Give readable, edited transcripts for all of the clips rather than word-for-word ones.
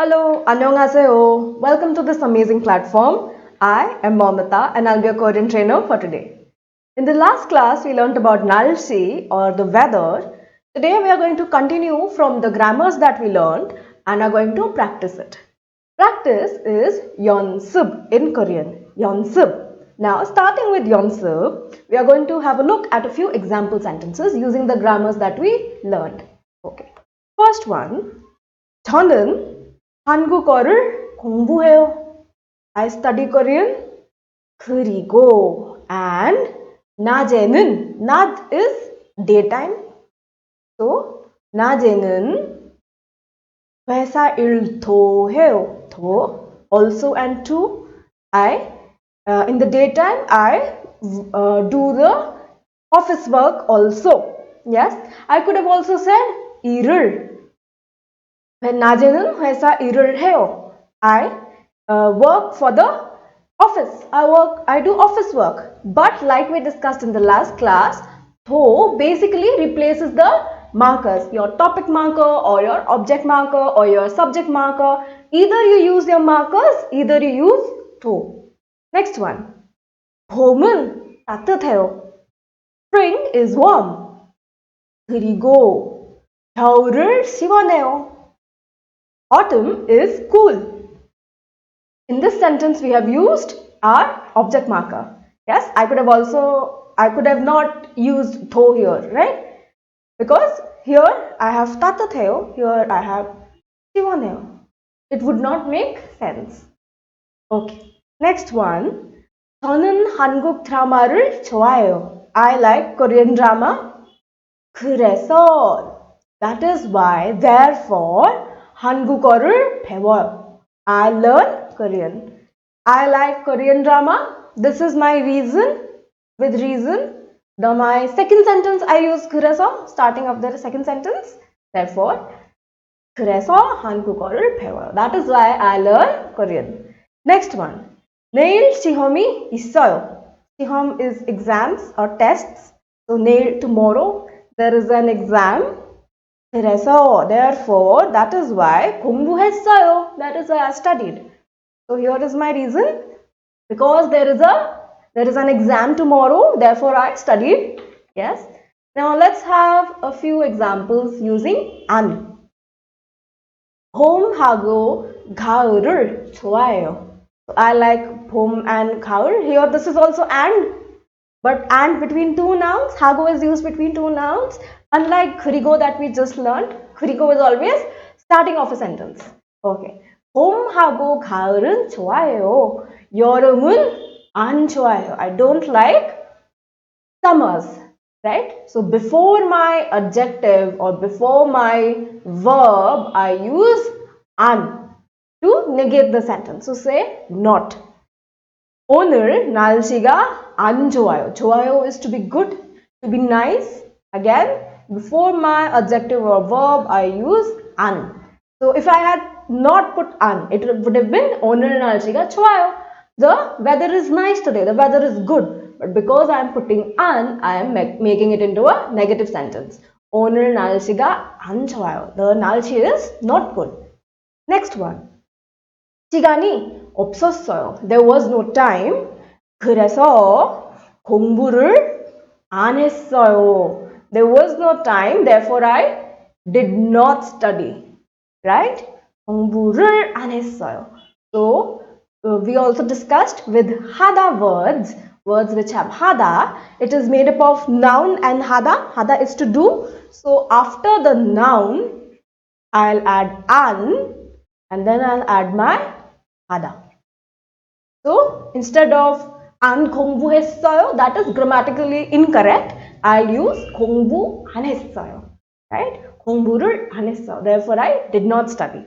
Hello, annyeonghaseyo. Welcome to this amazing platform. I am Momita and I'll be a Korean trainer for today. In the last class, we learned about 날씨 or the weather. Today, we are going to continue from the grammars that we learned and are going to practice it. Practice is 연습 in Korean. 연습. Now, starting with 연습, we are going to have a look at a few example sentences using the grammars that we learned. Okay. First one, 저는 한국어를 공부해요. I study Korean. 그리고 and 낮에는 낮 is daytime. So 낮에는 회사 일도 해요. 도 also and to I in the daytime I do the office work also. Yes, I could have also said 일을. 낮에는 회사 일을 해요. I work for the office. I do office work. But like we discussed in the last class, 도 basically replaces the markers, your topic marker or your object marker or your subject marker. Either you use your markers, either you use 도. Next one. 봄은 따뜻해요. Spring is warm. 그리고 겨울을 시원해요. Autumn is cool. In this sentence, we have used our object marker. Yes, I could have not used tho here, right? Because here I have 따뜻해요, here I have 시원해요. It would not make sense. Okay, next one. 저는 한국 드라마를 좋아해요. I like Korean drama. 그래서, that is why, therefore, 한국어를 배워요. I learn Korean. I like Korean drama. This is my reason. With reason. My second sentence I use 그래서, starting of the second sentence. Therefore, 그래서 한국어를 배워요. That is why I learn Korean. Next one. 내일 시험이 있어요. 시험 is exams or tests. So 내일, tomorrow, there is an exam. 그래서, therefore, that is why 공부했어요. That is why I studied. So here is my reason. Because there is an exam tomorrow, therefore I studied. Yes. Now let's have a few examples using 안. 봄하고 가을을 좋아해요. I like 봄 and 가을. Here this is also and. But and between two nouns, 하고 is used between two nouns. Unlike 그리고 that we just learned, 그리고 is always starting of a sentence. Okay. 봄하고 가을은 좋아해요. 여름은 안 좋아해요. I don't like summers. Right? So before my adjective or before my verb, I use 안 to negate the sentence. So say not. 오늘 날씨가 안 좋아요. 좋아요 is to be good, to be nice. Again, before my adjective or verb, I use 안. So if I had not put 안, it would have been 오늘 날씨가 좋아요. The weather is nice today. The weather is good. But because I am putting 안, I am making it into a negative sentence. 오늘 날씨가 안 좋아요. The 날씨 is not good. Next one. 시간이 없었어요. There was no time. 그래서 공부를 안 했어요. There was no time, therefore I did not study. Right? 공부를 안 했어요. So, we also discussed with 하다 words which have 하다. It is made up of noun and 하다. 하다 is to do. So, after the noun, I'll add 안 and then I'll add my 하다. So, instead of 안 공부했어요, that is grammatically incorrect. I'll use 공부 안 했어요. Right? 공부를 안 했어요. Therefore, I did not study.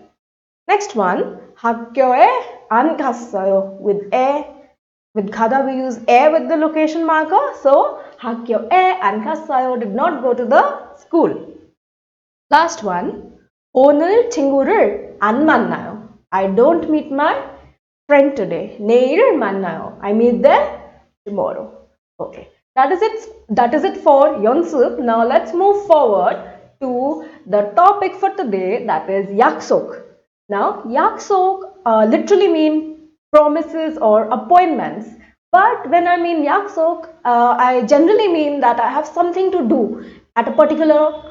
Next one, 학교에 안 갔어요. With 가다 we use with the location marker. So, 학교에 안 갔어요. Did not go to the school. Last one, 오늘 친구를 안 만나요. I don't meet my friend today. 내일 만나요. I meet them tomorrow. Okay. That is it for 연습. Now let's move forward to the topic for today, that is Yaksok. Now, yaksok literally mean promises or appointments. But when I mean yaksok, I generally mean that I have something to do at a particular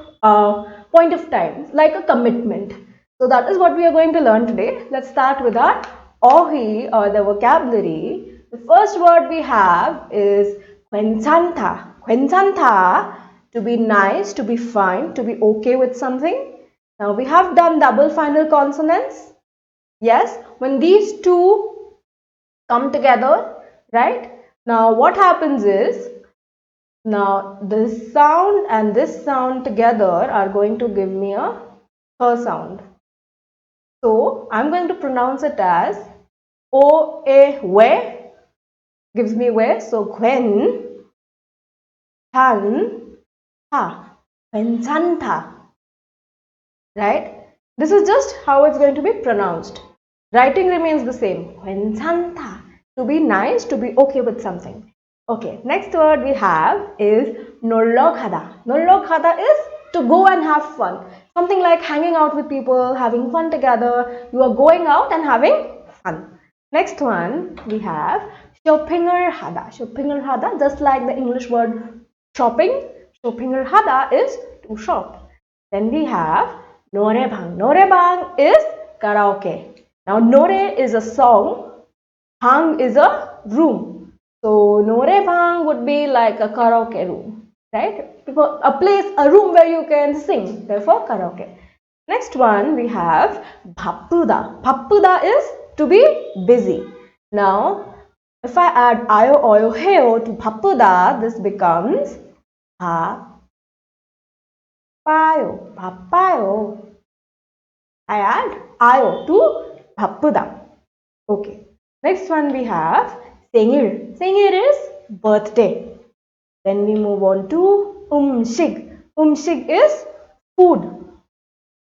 point of time, like a commitment. So that is what we are going to learn today. Let's start with our ohi or the vocabulary. The first word we have is 괜찮다. 괜찮다, to be nice, to be fine, to be okay with something. Now we have done double final consonants. Yes, when these two come together, right? Now what happens is, now this sound and this sound together are going to give me a her sound. So I'm going to pronounce it as O A we, gives me we. So Gwen Chan Ha, 괜찮다. Right? This is just how it's going to be pronounced. Writing remains the same. 괜찮다. To be nice, to be okay with something. Okay, next word we have is 놀러 가다. 놀러 가다 is to go and have fun. Something like hanging out with people, having fun together. You are going out and having fun. Next one we have shopping을 하다. shopping을 하다, just like the English word shopping. shopping을 하다 is to shop. Then we have 노래방. 노래방 is karaoke. Now 노래 is a song, 방 is a room. So 노래방 would be like a karaoke room, right? A place, a room where you can sing. Therefore karaoke. Next one we have 바쁘다. 바쁘다 is to be busy. Now if I add 아요, 어요, 해요 to 바쁘다, this becomes 바빠요. 바빠요. I add 아요 to 바쁘다. Okay. Next one we have 생일. 생일 is birthday. Then we move on to 음식. 음식 is food.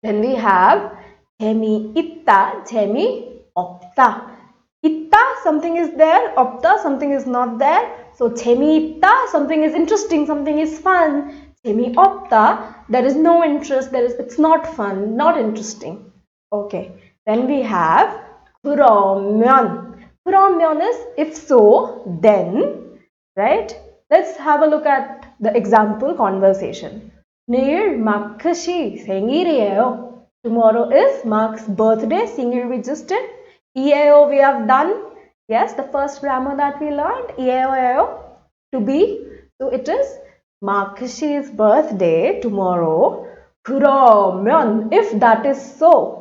Then we have 재미있다. 재미없다. 있다, something is there. 없다, something is not there. So 재미있다, something is interesting, something is fun. 재미없다, there is no interest, it's not fun, not interesting. Okay. Then we have 그러면. 그러면 is if so, then, right? Let's have a look at the example conversation. 내일 마크 씨 생일이에요. Tomorrow is Mark's birthday. 생일 we just did. 이에요 we have done. Yes, the first grammar that we learned. 이에요, to be. So it is Mark 씨's birthday tomorrow. 그러면, if that is so,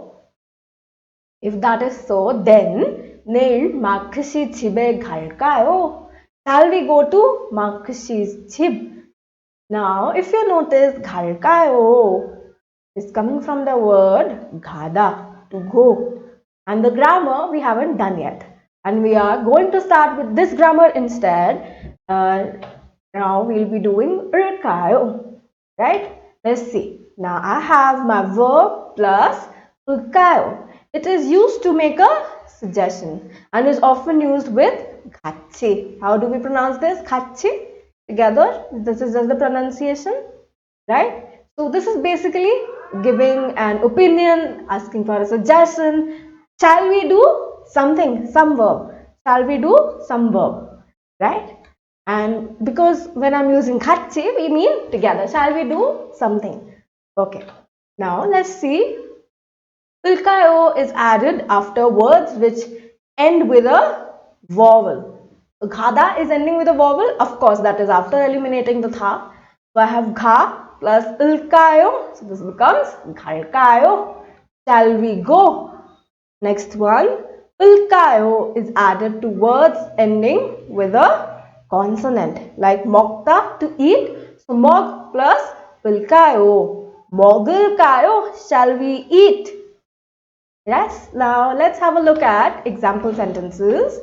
then 내일 마크 씨 집에 갈까요? Shall we go to 마크 씨's 집? Now, if you notice, 갈까요 is coming from the word 가다, to go. And the grammar we haven't done yet. And we are going to start with this grammar instead. Now we'll be doing 을까요, right? Let's see. Now I have my verb plus 을까요. It is used to make a suggestion and is often used with 같이. How do we pronounce this? 같이? Together. This is just the pronunciation, right? So this is basically giving an opinion, asking for a suggestion. Shall we do something? Some verb. Shall we do some verb? Right? And because when I'm using 같이, we mean together. Shall we do something? Okay. Now let's see. 을까요 is added after words which end with a vowel. Ghada is ending with a vowel. Of course, that is after eliminating the tha. So I have gha plus 을까요. So this becomes 갈까요. Shall we go? Next one. 을까요 is added to words ending with a consonant. Like 먹다, to eat. So 먹 plus 을까요. 먹을까요? Shall we eat? Yes. Now let's have a look at example sentences.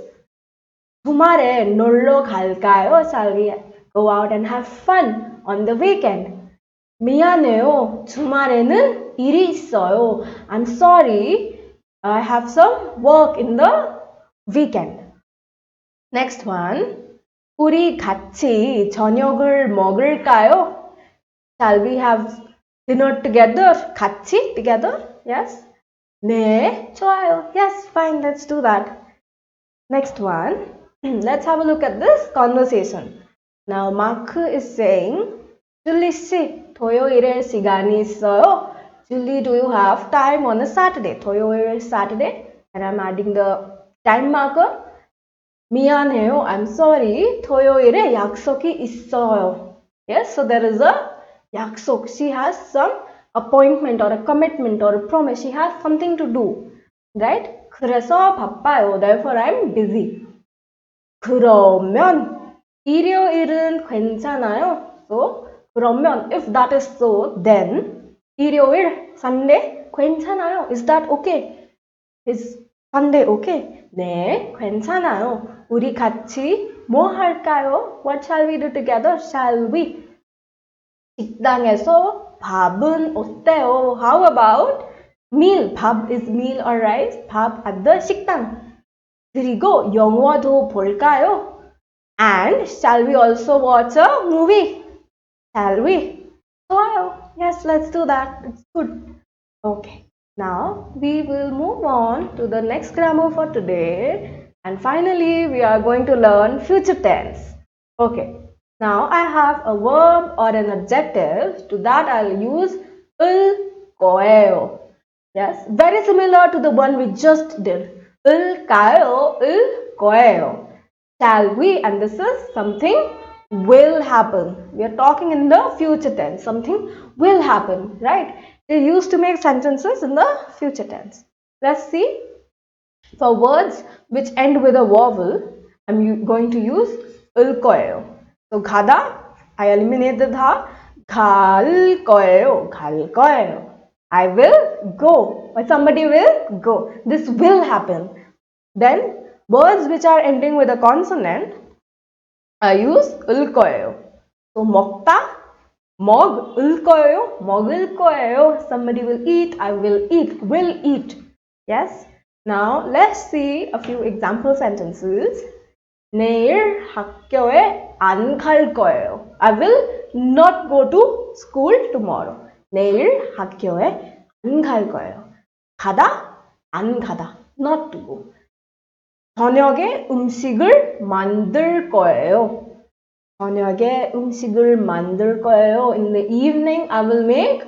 주말에 놀러 갈까요? Shall we go out and have fun on the weekend? 미안해요. 주말에는 일이 있어요. I'm sorry. I have some work in the weekend. Next one. 우리 같이 저녁을 먹을까요? Shall we have dinner together? 같이? Together? Yes. 네, 좋아요. Yes, fine, let's do that. Next one, let's have a look at this conversation. Now, Mark is saying, Julie 씨, 토요일에 시간이 있어요? Julie, do you have time on a Saturday? 토요일 Saturday, and I'm adding the time marker. 미안해요, I'm sorry. 토요일에 약속이 있어요. Yes, so there is a 약속. She has some appointment or a commitment or a promise. She has something to do. Right? 그래서 바빠요. Therefore, I'm busy. 그러면 일요일은 괜찮아요. So, 그러면 if that is so, then 일요일, Sunday 괜찮아요. Is that okay? Is Sunday okay? 네, 괜찮아요. 우리 같이 뭐 할까요? What shall we do together? Shall we? 식당에서 밥은 어때요? How about meal? 밥 is meal or rice? 밥 at the 식당. 그리고 영화도 볼까요? And shall we also watch a movie? Shall we? 좋아요. Yes, let's do that. It's good. Okay. Now we will move on to the next grammar for today, and finally we are going to learn future tense. Okay, now I have a verb or an adjective. To that I'll use 을 거예요. Yes, very similar to the one we just did. 을까요? 을 거예요. Shall we? And this is something will happen. We are talking in the future tense. Something will happen, right? They used to make sentences in the future tense. Let's see. For words which end with a vowel, I'm going to use 을 거예요. So 가다, I eliminate the 다. 갈 거예요. 갈 거예요. I will go. Or somebody will go. This will happen. Then words which are ending with a consonant, I use 을 거예요. So 먹다, 먹을 거예요, 먹을 거예요. Somebody will eat, I will eat. Yes? Now let's see a few example sentences. 내일 학교에 안 갈 거예요. I will not go to school tomorrow. 내일 학교에 안 갈 거예요. 가다, 안 가다. Not to go. 저녁에 음식을 만들 거예요. 저녁에 음식을 만들 거예요. In the evening, I will make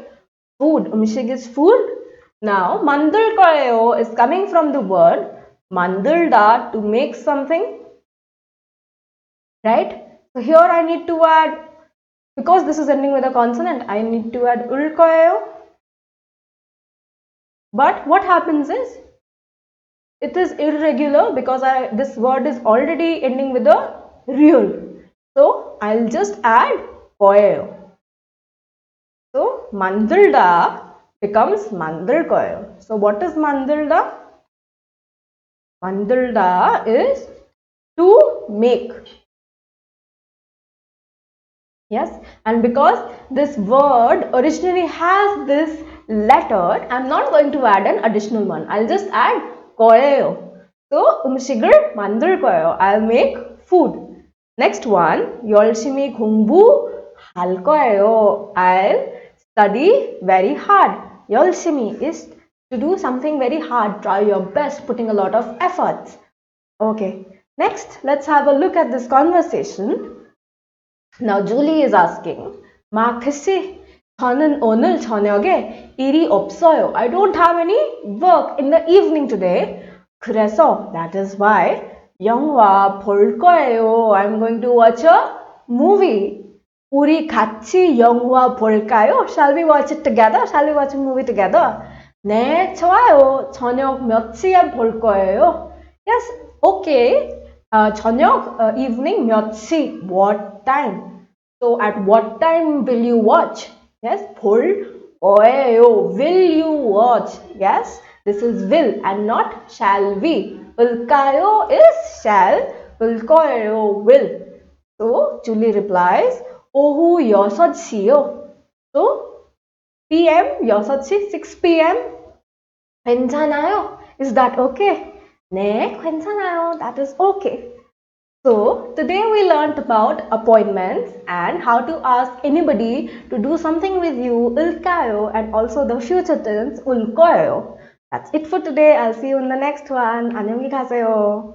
food. 음식 is food. Now, 만들 거예요 is coming from the word 만들다, to make something. Right? So here I need to add, because this is ending with a consonant, I need to add 을 거예요. But what happens is, it is irregular because this word is already ending with a real. So I'll just add 거예요. So 만들다 becomes 만들 거예요. So what is 만들다? 만들다 is to make. Yes, and because this word originally has this letter, I'm not going to add an additional one. I'll just add 거예요. So 음식을 만들 거예요. I'll make food. Next one, 열심히 공부할 거예요. I'll study very hard. 열심히 is to do something very hard. Try your best, putting a lot of efforts. Okay. Next, let's have a look at this conversation. Now Julie is asking, 마크 씨, 저는 오늘 저녁에 일이 없어요. I don't have any work in the evening today. 그래서 that is why 영화 볼 거예요. I'm going to watch a movie. 우리 같이 영화 볼까요? Shall we watch it together? Shall we watch a movie together? 네, 좋아요. 저녁 몇 시에 볼 거예요? Yes, okay. 저녁, evening 몇 시? What time? So at what time will you watch? Yes, 볼 거예요. Will you watch? Yes, this is will and not shall we. 볼까요 is shall, 볼 거예요 will. So Julie replies, 오후 6시요. So PM 6시, 6 PM. 괜찮아요. Is that okay? 네, 괜찮아요. That is okay. So today we learned about appointments and how to ask anybody to do something with you, 을까요, and also the future tense 울 거예요. That's it for today. I'll see you in the next one. 안녕히 가세요.